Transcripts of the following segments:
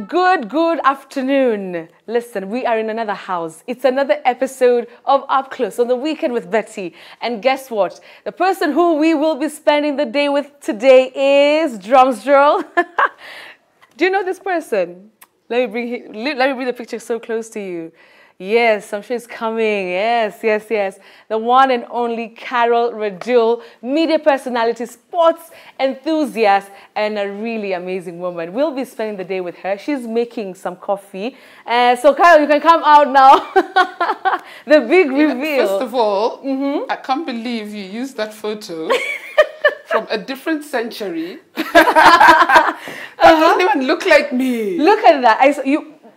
Good afternoon. Listen, we are in another house. It's another episode of Up Close on the weekend with Betty. And guess what? The person who we will be spending the day with today is drums drill. Do you know this person? Let me bring the picture so close to you. Yes, I'm sure it's coming. Yes. The one and only Carol Radull, media personality, sports enthusiast, and a really amazing woman. We'll be spending the day with her. She's making some coffee. So, Carol, you can come out now. The big reveal. First of all, I can't believe you used that photo from a different century. That doesn't even look like me. Look at that.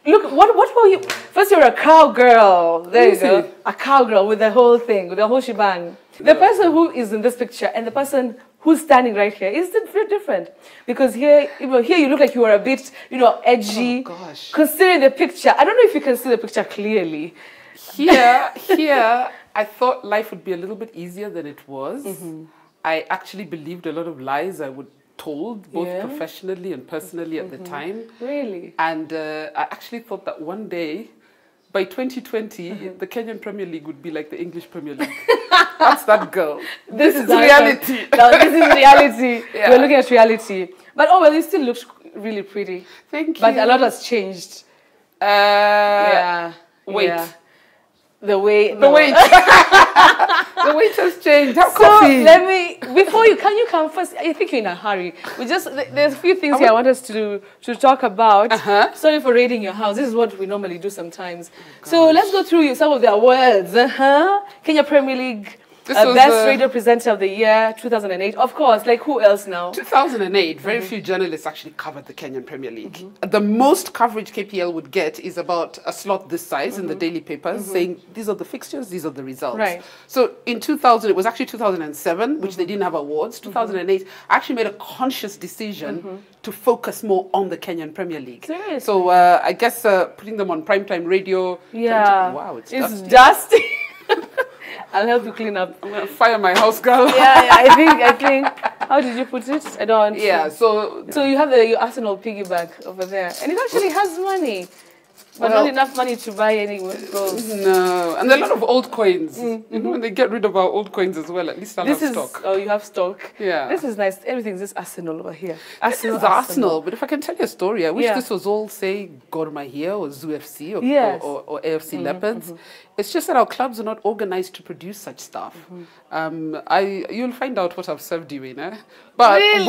Look, what were you? First, you're a cowgirl. There you go. A cowgirl with the whole thing, with the whole shebang. The person who is in this picture and the person who's standing right here is very different. Because here you look like you are a bit, edgy. Oh, gosh. Considering the picture, I don't know if you can see the picture clearly. Here, I thought life would be a little bit easier than it was. I actually believed a lot of lies I would told, both professionally and personally at the time. Really? And I actually thought that one day, by 2020, the Kenyan Premier League would be like the English Premier League. That's that girl. This is reality. No, this is reality. Yeah. We're looking at reality. But oh well, you still look really pretty. Thank you. But a lot has changed. Wait. Yeah. The weight. The weight has changed. How so coffee? Before can you come first? I think you're in a hurry. There's a few things here I want us to talk about. Sorry for raiding your house. This is what we normally do sometimes. So let's go through some of the awards. Kenya Premier League. Best radio presenter of the year, 2008. Of course, like who else now? 2008, very few journalists actually covered the Kenyan Premier League. The most coverage KPL would get is about a slot this size in the daily papers saying, these are the fixtures, these are the results. Right. So in 2000, it was actually 2007, which they didn't have awards. 2008, I actually made a conscious decision to focus more on the Kenyan Premier League. Seriously? So I guess putting them on primetime radio. Yeah. Wow, it's dusty. I'll help you clean up. I'm gonna fire my house girl. I think. How did you put it? I don't. Yeah. So you have your Arsenal piggyback over there, and it actually has money, but not enough money to buy any goals. No, and there are a lot of old coins. When they get rid of our old coins as well, at least I'll have stock. Oh, you have stock. Yeah. This is nice. Everything's just Arsenal over here. This is Arsenal. But if I can tell you a story, I wish this was all, say, Gor Mahia or ZFC or AFC Leopards. It's just that our clubs are not organized to produce such stuff. You'll find out what I've served you in. But really?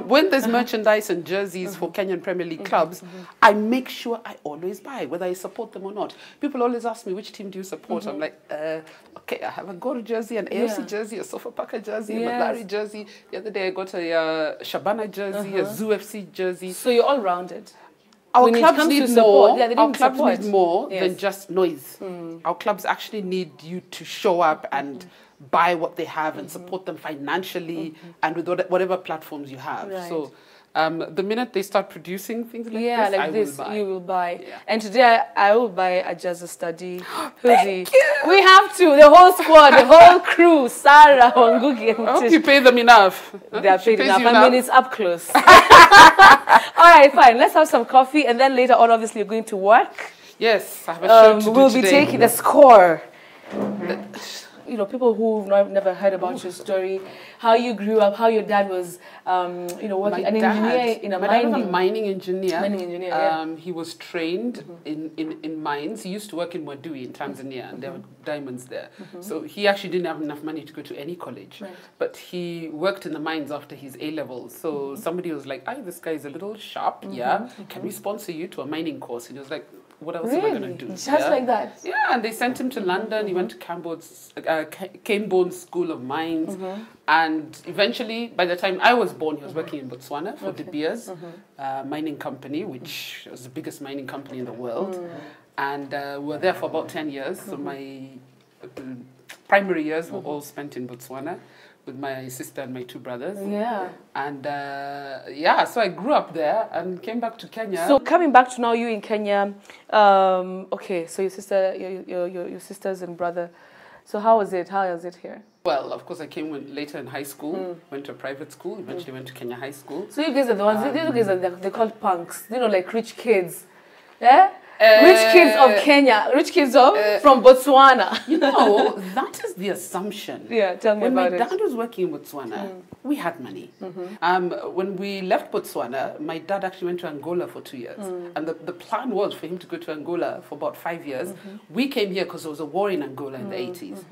when there's merchandise and jerseys for Kenyan Premier League clubs, I make sure I always buy, whether I support them or not. People always ask me, which team do you support? I'm like, okay, I have a Gor jersey, an AFC jersey, a Sofa Paka jersey, a Malari jersey. The other day I got a Shabana jersey, a ZFC jersey. So you're all-rounded. Our clubs need more. Our clubs need more than just noise. Our clubs actually need you to show up and buy what they have and support them financially and with whatever platforms you have. Right. So the minute they start producing things like this, you will buy. Yeah. And today I will buy a jazz study. Thank you. We have to. The whole squad, the whole crew, Sarah, Wangugi, and I hope you pay them enough. They are paid enough. I mean, it's up close. All right, fine. Let's have some coffee, and then later on, obviously, you're going to work. Yes, I have a show to do we'll today. Be taking the score. People who've never heard about your story, how you grew up, how your dad was, working an engineer in a mining engineer. Mining engineer. He was trained in mines. He used to work in Wadui in Tanzania, and there were diamonds there. So he actually didn't have enough money to go to any college, but he worked in the mines after his A-levels. So somebody was like, this guy is a little sharp. Can we sponsor you to a mining course? And he was like, what else am I going to do? Just like that? Yeah, and they sent him to London. He went to Camborne School of Mines. And eventually, by the time I was born, he was working in Botswana for De Beers mining company, which was the biggest mining company in the world. And we were there for about 10 years. So my primary years were all spent in Botswana with my sister and my two brothers. Yeah. And so I grew up there and came back to Kenya. So coming back to now you in Kenya, okay, so your sister, your sisters and brother, So how was it? How was it here? Well, of course, I came later in high school, went to a private school, eventually went to Kenya High School. So you guys are the ones, you guys are they're called punks, you know, like rich kids. Yeah? Rich kids of Kenya, rich kids of from Botswana. You know, that is the assumption. Yeah, tell me about it. When my dad was working in Botswana, we had money. When we left Botswana, my dad actually went to Angola for 2 years. And the plan was for him to go to Angola for about 5 years. We came here because there was a war in Angola in the 80s.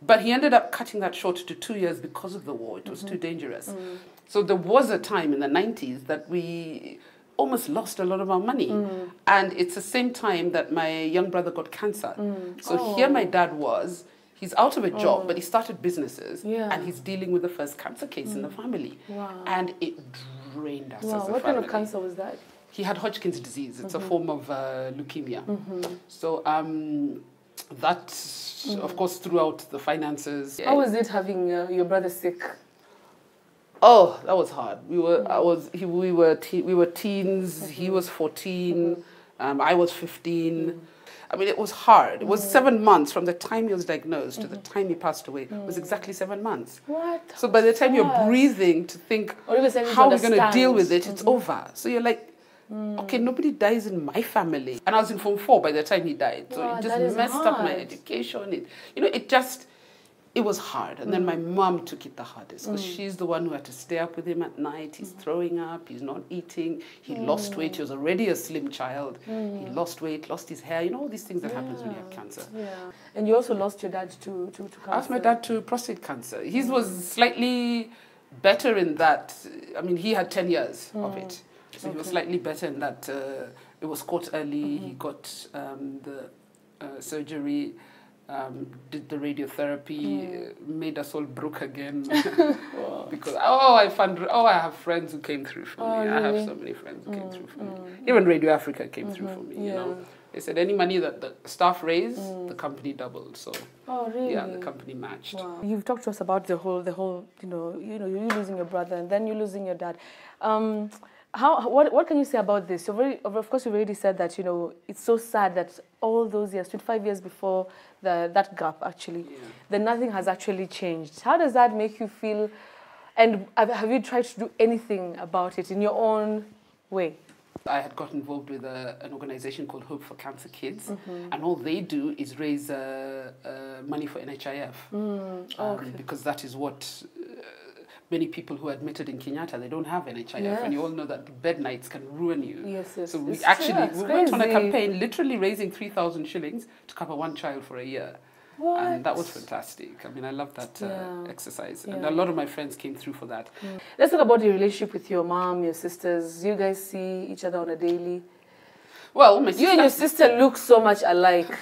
But he ended up cutting that short to 2 years because of the war. It was too dangerous. So there was a time in the 90s that we almost lost a lot of our money. And it's the same time that my young brother got cancer. So here my dad was, he's out of a job, but he started businesses, and he's dealing with the first cancer case in the family. And it drained us as a family. What kind of cancer was that? He had Hodgkin's disease. It's a form of leukemia. So that, of course, threw out the finances. How was it having your brother sick? Oh, that was hard. We were teens. He was 14. I was 15. I mean, it was hard. It was 7 months from the time he was diagnosed to the time he passed away. It was exactly 7 months. What? So by the time you're breathing to think how we're going to deal with it, it's over. So you're like, okay, nobody dies in my family. And I was in Form 4 by the time he died. So it just messed up my education. It was hard. And then my mom took it the hardest because she's the one who had to stay up with him at night. He's throwing up, he's not eating, he lost weight. He was already a slim child. He lost weight, lost his hair, all these things that happens when you have cancer. And you also lost your dad to cancer? I lost my dad to prostate cancer. His was slightly better in that, I mean, he had 10 years of it. So he was slightly better in that it was caught early. He got the surgery. Did the radiotherapy, made us all broke again because I have friends who came through for me. Really? I have so many friends who came through for me. Even Radio Africa came through for me. You know, they said any money that the staff raised, the company doubled. So really? Yeah, the company matched. Wow. You've talked to us about the whole you losing your brother and then you losing your dad. What can you say about this? Of course, you've already said that, it's so sad that all those years, 25 years before that gap, actually, then nothing has actually changed. How does that make you feel? And have you tried to do anything about it in your own way? I had got involved with an organization called Hope for Cancer Kids, and all they do is raise money for NHIF, because that is what... many people who are admitted in Kenyatta, they don't have NHIF, and you all know that bed nights can ruin you. Yes. So we went on a campaign literally raising 3,000 shillings to cover one child for a year. What? And that was fantastic. I mean, I love that exercise. And a lot of my friends came through for that. Let's talk about your relationship with your mom, your sisters. You guys see each other on a daily? Well, my sister... You and your sister look so much alike.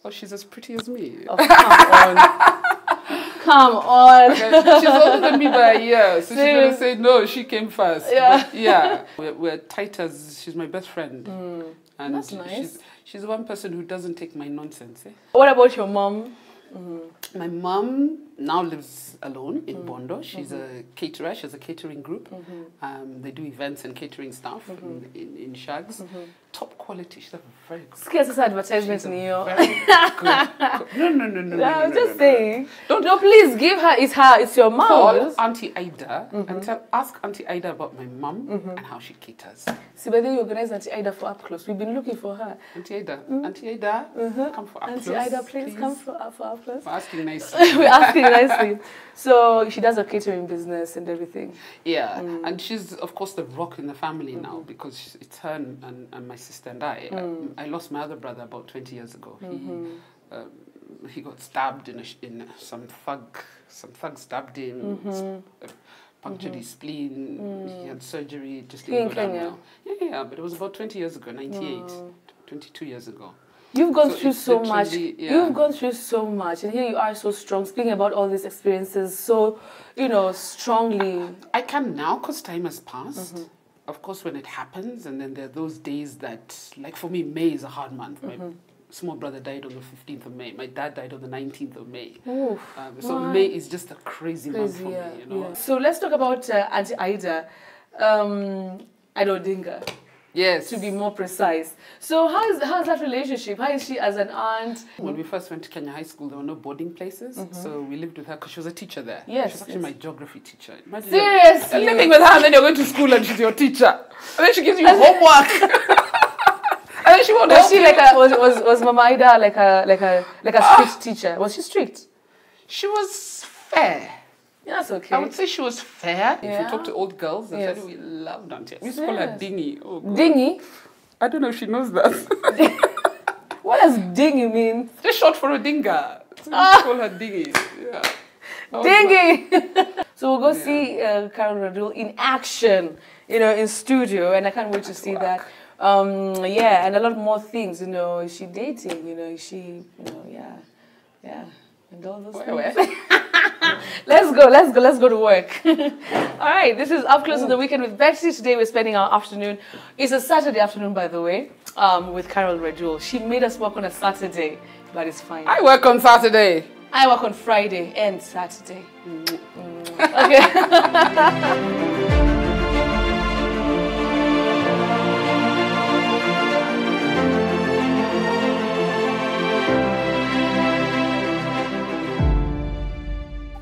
Oh, she's as pretty as me. Oh, come on. Come on. Okay, she's older than me by a year, so she's going to say, no, she came first. Yeah. But we're tight as... She's my best friend. And that's nice. She's the one person who doesn't take my nonsense. What about your mom? My mom now lives alone in Bondo. She's a caterer. She has a catering group. They do events and catering stuff in Shags. Top quality. She's a very good. Scarce advertisement in you. No. I'm just saying. No, please give her. It's your mom. Call Auntie Ida and ask Auntie Ida about my mom and how she caters. See, by then you organize Auntie Ida for Upclose. We've been looking for her. Auntie Ida, Auntie Ida, come for Upclose. Auntie Ida, please come for Upclose. We're asking nicely. We're asking nicely. So she does a catering business and everything. Yeah, and she's of course the rock in the family now because it's her and my sister and I. I lost my other brother about 20 years ago. He got stabbed in some thug stabbed him, punctured his spleen. He had surgery, just didn't go down well. Yeah, but it was about 20 years ago, 98, 22 years ago. You've gone through so much. You've gone through so much, and here you are so strong, speaking about all these experiences so, strongly. I can now because time has passed. Of course, when it happens, and then there are those days that, like for me, May is a hard month. My small brother died on the 15th of May. My dad died on the 19th of May. So May is just a crazy month for me, So let's talk about Auntie Ida. Ida Odinga. Yes. To be more precise. So how's that relationship? How is she as an aunt? When we first went to Kenya High School, there were no boarding places. So we lived with her because she was a teacher there. Yes. She's actually my geography teacher. Imagine Seriously? living with her and then you're going to school and she's your teacher. And then she gives you homework. And then she won't Was she like was Mama Ida like a strict teacher? Was she strict? She was fair. Yeah, that's okay. I would say she was fair. Yeah. If you talk to old girls, they tell you we loved Auntie. We used to call her Dingy. Oh, God. Dingy? I don't know if she knows that. What does dingy mean? Just short for a dinga. So we used to call her Dingy. Yeah. Dingy! So we'll go see Carol Radull in action, in studio, and I can't wait to see that. Yeah, and a lot more things, Is she dating? Is she, yeah. And all those things. Let's go to work. All right, this is Up Close on the Weekend with Betsy. Today we're spending our afternoon. It's a Saturday afternoon, by the way, with Carol Radull. She made us work on a Saturday, but it's fine. I work on Saturday. I work on Friday and Saturday. Okay.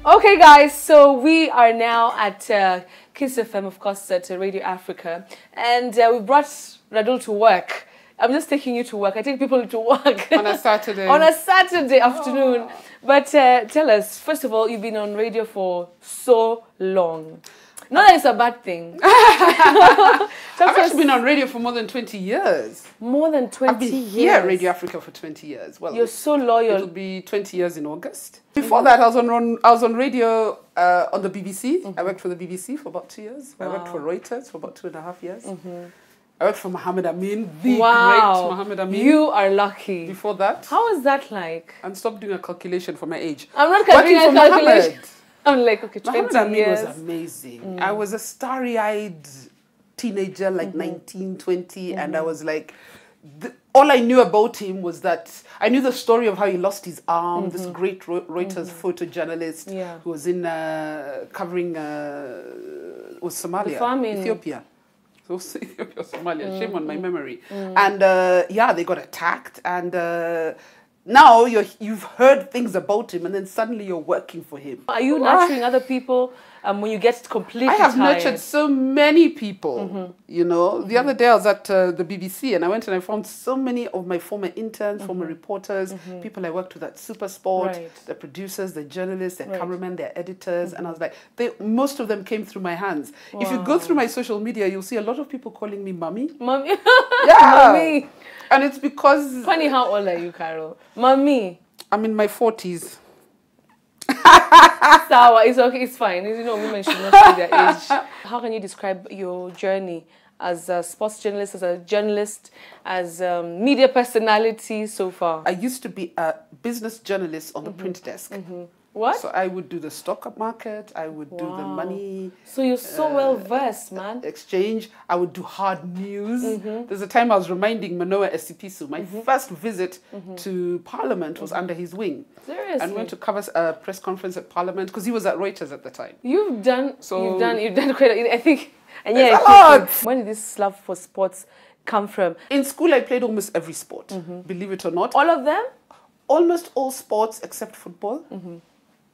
Okay, guys, so we are now at Kiss FM, of course, at Radio Africa, and we brought Radull to work. I'm just taking you to work. I take people to work. On a Saturday. On a Saturday afternoon. Oh. But tell us, first of all, you've been on radio for so long. Not that it's a bad thing. I've actually been on radio for more than 20 years. More than 20 years? I've been here at Radio Africa for 20 years. Well, you're so loyal. It'll be 20 years in August. Before that, I was on radio on the BBC. I worked for the BBC for about 2 years. Wow. I worked for Reuters for about 2.5 years. I worked for Mohammed Amin, the great Mohammed Amin. You are lucky. Before that. How was that like? And stop doing a calculation for my age. I'm not doing a calculation. I'm like, okay, 20 Mohammed Amin years. was amazing. I was a starry-eyed teenager, like 19, 20, and I was like, all I knew about him was that I knew the story of how he lost his arm, this great Reuters photojournalist who was in covering was Somalia, Ethiopia. So Ethiopia, Somalia, shame on my memory. And they got attacked, and now you've heard things about him, and then suddenly you're working for him. Are you nurturing other people when you get completely I have tired? nurtured so many people, The other day I was at the BBC, and I went and I found so many of my former interns, former reporters, people I worked with at Supersport, the producers, the journalists, the cameramen, their editors, and I was like, most of them came through my hands. Wow. If you go through my social media, you'll see a lot of people calling me Mummy. Mummy? Yeah. Mummy. And it's because... Funny, how old are you, Carol? Mummy. I'm in my 40s. Sawa, it's okay, it's fine. Women should not say their age. How can you describe your journey as a sports journalist, as a journalist, as a media personality so far? I used to be a business journalist on the print desk. What? So I would do the stock market, I would do the money. So you're so well versed, man. Exchange. I would do hard news. There's a time I was reminding Manoa Esipisu, my first visit to Parliament was under his wing. Seriously? And went to cover a press conference at Parliament because he was at Reuters at the time. You've done quite I think. And yeah, a lot. When did this love for sports come from? In school, I played almost every sport, believe it or not. All of them? Almost all sports except football.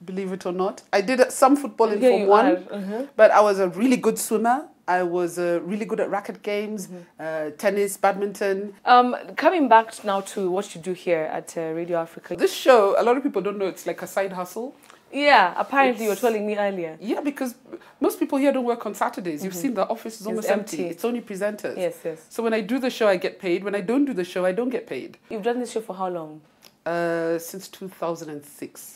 Believe it or not. I did some football in Form 1, but I was a really good swimmer. I was really good at racket games, tennis, badminton. Coming back now to what you do here at Radio Africa. This show, a lot of people don't know it's like a side hustle. Yeah, apparently you were telling me earlier. Yeah, because most people here don't work on Saturdays. You've seen the office is almost empty. It's only presenters. Yes, yes. So when I do the show, I get paid. When I don't do the show, I don't get paid. You've done this show for how long? Since 2006.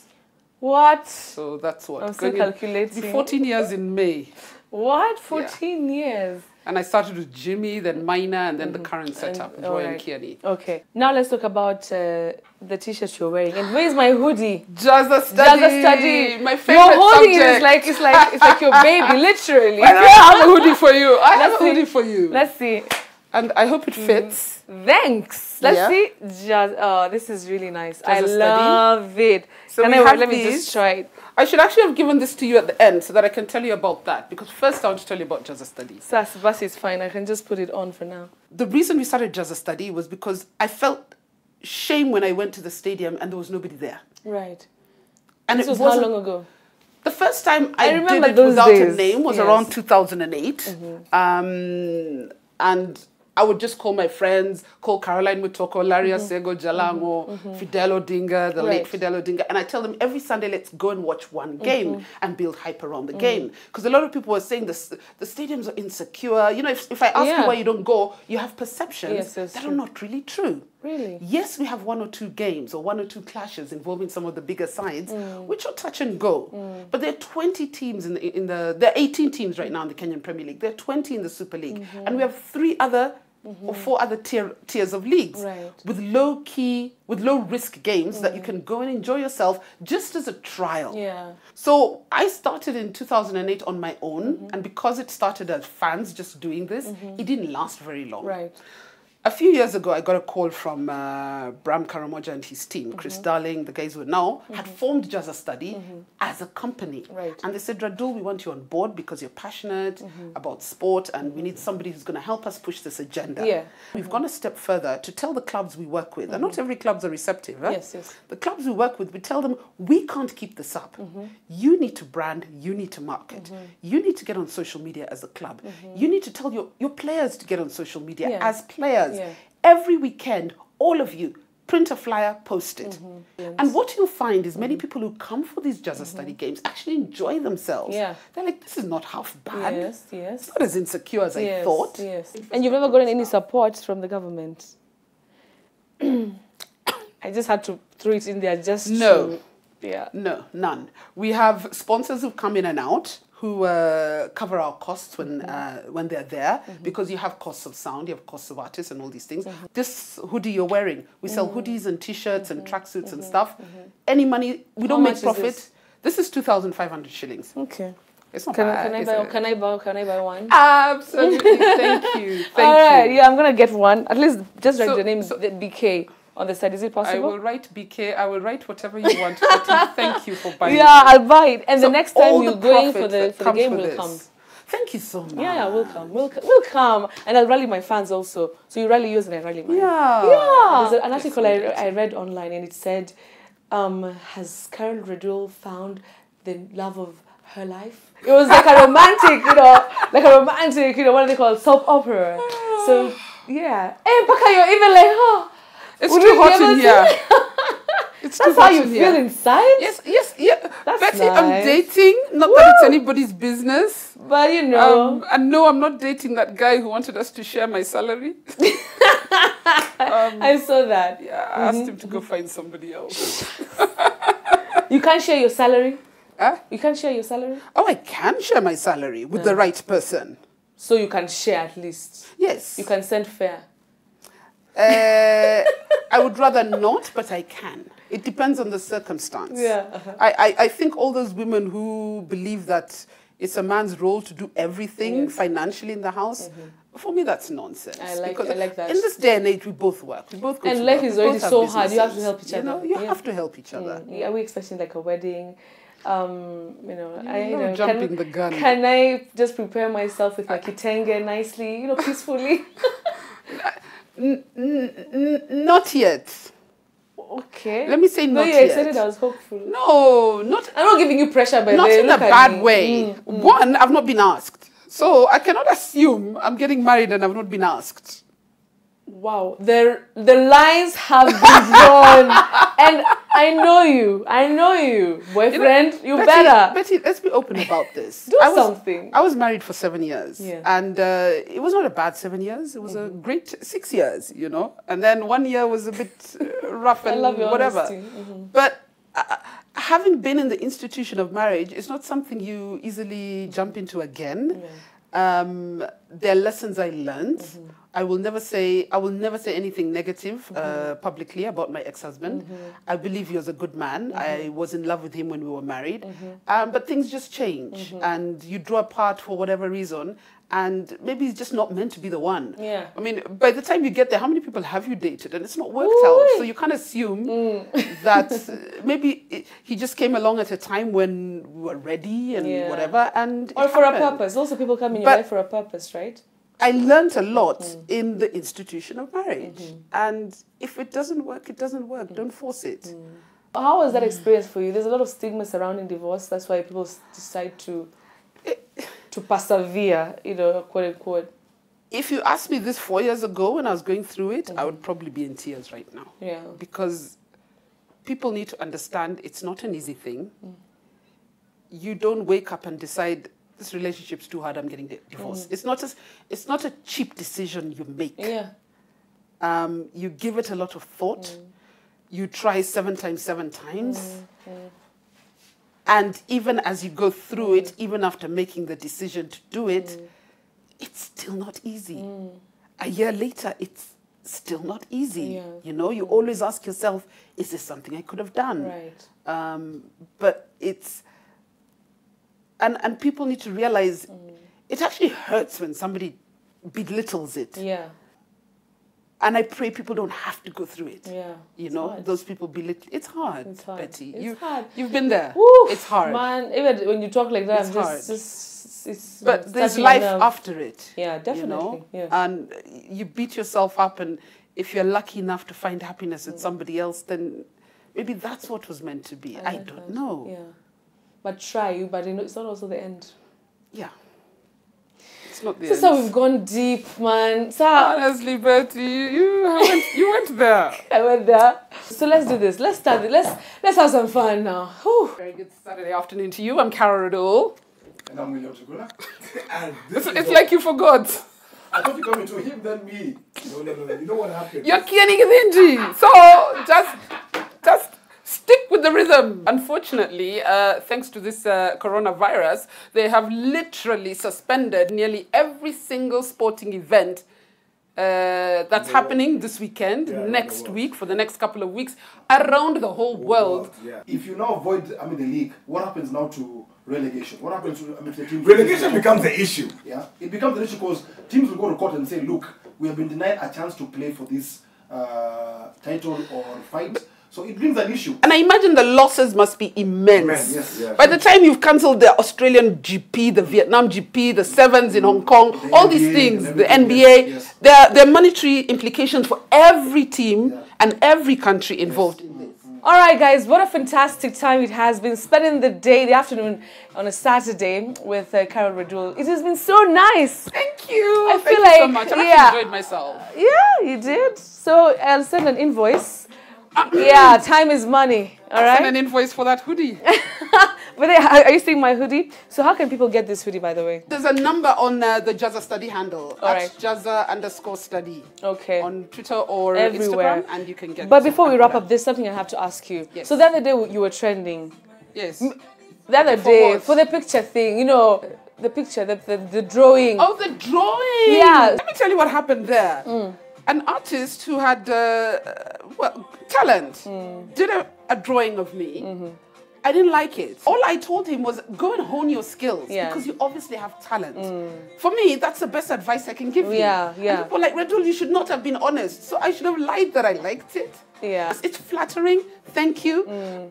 What? So that's what. I'm still calculating. 14 years in May. What? 14 years? And I started with Jimmy, then Minor, and then the current setup, Joy and Kiani. Okay. Now let's talk about the t-shirt you're wearing. And where's my hoodie? Just a study. Just a study. My favorite Your hoodie subject. is like your baby, literally. I have a hoodie for you. I have a hoodie for you. Let's see. And I hope it fits. Thanks. Let's see. Oh, this is really nice. I love it. So let me just try it. I should actually have given this to you at the end so that I can tell you about that. Because first I want to tell you about Jazza Study. Basi is fine. I can just put it on for now. The reason we started Jazza Study was because I felt shame when I went to the stadium and there was nobody there. Right. And this was how long ago? The first time I did it without a name was around 2008. And I would just call my friends, call Caroline Mutoko, Laria Sego, Jalango, Fidel Odinga, the late Fidel Odinga, and I tell them every Sunday, let's go and watch one game and build hype around the game. Because a lot of people were saying the stadiums are insecure. You know, if I ask you why you don't go, you have perceptions that are not really true. Really? Yes, we have 1 or 2 games or 1 or 2 clashes involving some of the bigger sides, which are touch and go. But there are 20 teams there are 18 teams right now in the Kenyan Premier League. There are 20 in the Super League. And we have 3 other or 4 other tiers of leagues with low risk games that you can go and enjoy yourself just as a trial. Yeah. So I started in 2008 on my own, and because it started as fans just doing this, it didn't last very long. Right. A few years ago, I got a call from Bram Karamoja and his team. Chris Darling, the guys who now had formed Jazza Study as a company. Right. And they said, Radull, we want you on board because you're passionate about sport and we need somebody who's going to help us push this agenda. Yeah. We've gone a step further to tell the clubs we work with, and not every clubs are receptive. Right? Yes, yes. The clubs we work with, we tell them, we can't keep this up. You need to brand, you need to market. You need to get on social media as a club. You need to tell your players to get on social media as players. Yeah. Every weekend, all of you, print a flyer, post it. And what you'll find is many people who come for these Jazza Study games actually enjoy themselves. Yeah. They're like, this is not half bad. Yes, yes. It's not as insecure as I thought. Yes. And you've never gotten any support from the government? I just had to throw it in there just to... Yeah. No, none. We have sponsors who come in and out, who cover our costs when they're there, because you have costs of sound, you have costs of artists and all these things. This hoodie you're wearing, we sell hoodies and T-shirts and tracksuits and stuff. Any money, we don't make profit. This is 2,500 shillings. Okay. It's not can bad. Can I buy one? Absolutely. Thank you. Thank all right. you. Yeah, I'm gonna get one. At least just write the name BK. On the side, is it possible? I will write BK. I will write whatever you want. But thank you for buying. Yeah, I'll buy it. And so the next time you're going for the game will come. Thank you so much. Yeah, we'll come. We'll come. And I'll rally my fans also. So you rally yours and I rally mine. Yeah. Yeah. There's an article I read online and it said, has Carol Radull found the love of her life? It was like a romantic, what do they call it? Soap opera. So, yeah. Hey, Paka, you're even like, oh. It's too hot in here. It's That's how you feel inside? Yes, yeah. That's Betty, nice. I'm dating. Not that it's anybody's business. But you know. And no, I'm not dating that guy who wanted us to share my salary. I saw that. Yeah, I asked him to go find somebody else. You can't share your salary? Huh? You can't share your salary? Oh, I can share my salary with the right person. So you can share at least? Yes. You can send fare? I would rather not, but I can. It depends on the circumstance. Yeah. I think all those women who believe that it's a man's role to do everything financially in the house, for me that's nonsense. I like that. In this day and age, we both work. We both go and life is already so hard. You have to help each other. You know, you have to help each other. Yeah, we're expecting like a wedding. Jumping the gun. Can I just prepare myself with my kitenge nicely, peacefully? Not yet. Okay. Let me say not yet. No, you excited. I was hopeful. No, not. I'm not giving you pressure, but not in a bad way. One, I've not been asked, so I cannot assume I'm getting married and I've not been asked. Wow, the lines have been drawn, and I know you, boyfriend. You better. Betty, let's be open about this. Do something. I was married for 7 years, and it was not a bad 7 years. It was a great 6 years, and then 1 year was a bit rough and whatever. But having been in the institution of marriage is not something you easily jump into again. there are lessons I learned. I will never say anything negative publicly about my ex-husband. I believe he was a good man. I was in love with him when we were married. But things just change, and you draw apart for whatever reason, and maybe it's just not meant to be the one. Yeah. I mean, by the time you get there, how many people have you dated? And it's not worked out. So you can't assume that maybe he just came along at a time when we were ready and whatever. And or for a purpose. Also, people come in your life for a purpose, right? I learned a lot in the institution of marriage. And if it doesn't work, it doesn't work. Don't force it. How was that experience for you? There's a lot of stigma surrounding divorce. That's why people decide to persevere, you know, quote unquote. If you asked me this 4 years ago when I was going through it, I would probably be in tears right now. Yeah. Because people need to understand it's not an easy thing. You don't wake up and decide, this relationship's too hard, I'm getting divorced. It's not a cheap decision you make. Yeah. You give it a lot of thought. You try 7 times, 7 times. And even as you go through it, even after making the decision to do it, it's still not easy. A year later, it's still not easy. Yeah. You know, you always ask yourself, is this something I could have done? Right. But it's... And people need to realize it actually hurts when somebody belittles it. Yeah. And I pray people don't have to go through it. Yeah. You know, hard. those people belittle. It's hard, It's hard. Betty. It's hard. You've been there. Woo, it's hard. Man, even when you talk like that, It's hard. But there's life after it. Yeah, definitely. You know? Yeah. And you beat yourself up, and if you're lucky enough to find happiness in somebody else, then maybe that's what was meant to be. I don't know. Yeah. But try, but you know, it's not also the end. Yeah. It's not the end. So we've gone deep, man. So honestly, Betty, you went there. I went there. So let's do this. Let's start it. Let's have some fun now. Whew. Very good Saturday afternoon to you. I'm Carol Radull. And I'm William Chugula. It's like you forgot. I thought you were coming to him, then me. No. You know what happened? You're Kiani Gavinji. So just stick with the rhythm. Unfortunately, thanks to this coronavirus, they have literally suspended nearly every single sporting event that's happening this weekend, next week, for the next couple of weeks, around the whole world. Yeah. If you now avoid, the league, what happens now to relegation? What happens to the team? Relegation becomes the issue. Yeah, it becomes the issue because teams will go to court and say, look, we have been denied a chance to play for this title or fight. So it brings an issue. And I imagine the losses must be immense. Yes. By the time you've cancelled the Australian GP, the Vietnam GP, the Sevens in Hong Kong, all these things, the NBA, there are monetary implications for every team and every country involved in this. All right, guys, what a fantastic time it has been spending the afternoon on a Saturday with Carol Radull. It has been so nice. Thank you. I feel like so much. I actually enjoyed myself. Yeah, you did. So I'll send an invoice. Yeah, time is money. All right. Send an invoice for that hoodie. But are you seeing my hoodie? So how can people get this hoodie, by the way? There's a number on the Jazza Study handle. All right. Jazza_study. Okay. On Twitter or everywhere. Instagram, and you can get. But before we wrap up, there's something I have to ask you. Yes. So the other day you were trending. Yes. The other day for the picture thing, you know, the picture, the drawing. Oh, the drawing. Yeah. Let me tell you what happened there. An artist who had talent did a drawing of me. I didn't like it. All I told him was go and hone your skills because you obviously have talent. For me, that's the best advice I can give you. Yeah. And people like, Radull, you should not have been honest. So I should have lied that I liked it. Yeah. It's flattering, thank you.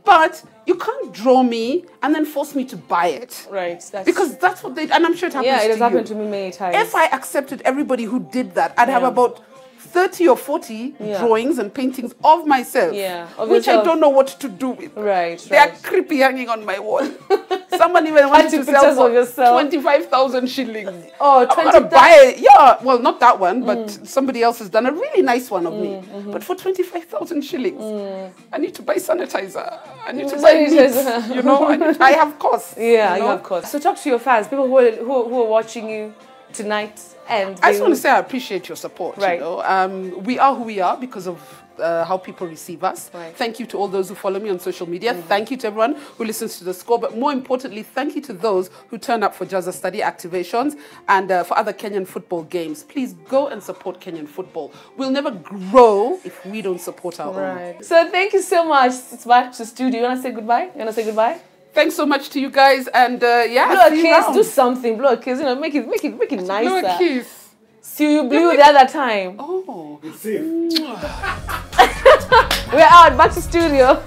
But you can't draw me and then force me to buy it. Right. Because that's what they, and I'm sure it happens to you. Yeah, it has happened to me many times. If I accepted everybody who did that, I'd have about 30 or 40 drawings and paintings of myself, which I don't know what to do with. Right. They are creepy hanging on my wall. Someone even wanted to sell for 25,000 shillings. Oh, 20,000. I'm going to buy it. Yeah, well, not that one, but somebody else has done a really nice one of me. But for 25,000 shillings, I need to buy sanitizer. I need to buy meat. You know, I have costs. Yeah, you have costs. So talk to your fans, people who are watching you tonight. And I just want to say I appreciate your support. Right. You know? We are who we are because of how people receive us. Right. Thank you to all those who follow me on social media. Thank you to everyone who listens to The Score. But more importantly, thank you to those who turn up for Jazza Study activations and for other Kenyan football games. Please go and support Kenyan football. We'll never grow if we don't support our own. So thank you so much. It's back to studio. You want to say goodbye? Thanks so much to you guys, and yeah, blow a kiss, do something, blow a kiss, you know, make it nicer. Blow a kiss. See, you blew the other time. Oh, it's safe. We're out, back to studio.